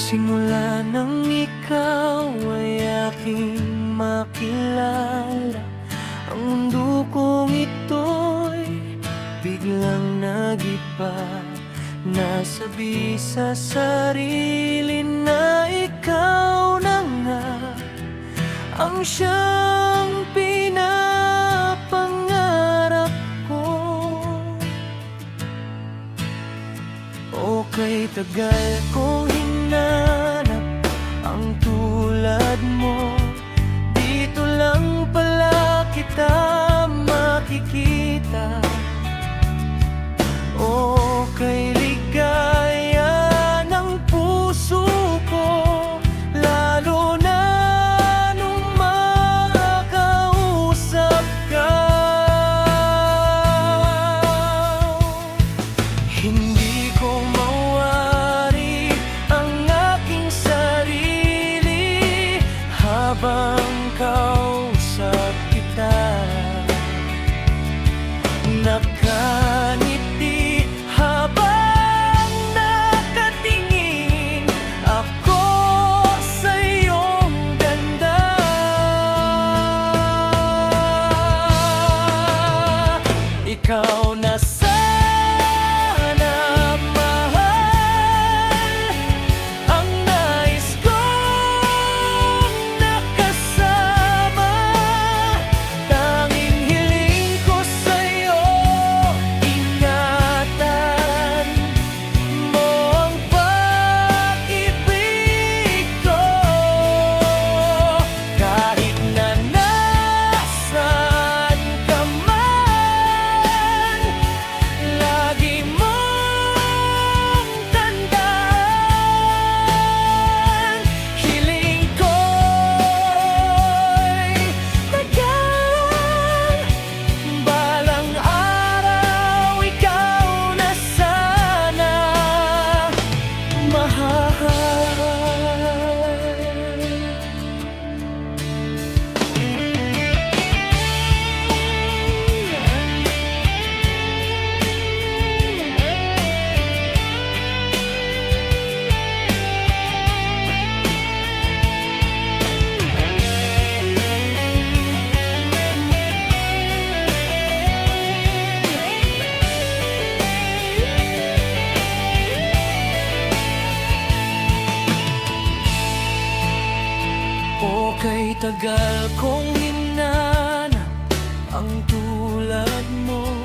Simula nang ikaw ay aking makilala, ang mundo kong ito'y biglang nag-iba. Nasabi sa sarili na ikaw na nga ang siyang pinapangarap ko. O kay tagal kong hinanap ang tulad mo, dito lang pala kita makikita. O kay ligaya ng puso ko, lalo na nung makakausap ka. Hindi ko mawari ang aking sarili habang kausap kita. Nakaniti habang nakatingin ako sa iyong ganda. Ikaw na sana, mahal, ang nais kong nakasama. Tanging hiling ko sa'yo, ingatan mo ang pag-ibig ko. Kahit na nasaan ka man, lagi mong tandaan. Hiling ko'y tagal, balang araw ikaw na sana, mahal. O kay tagal kong hinanap ang tulad mo,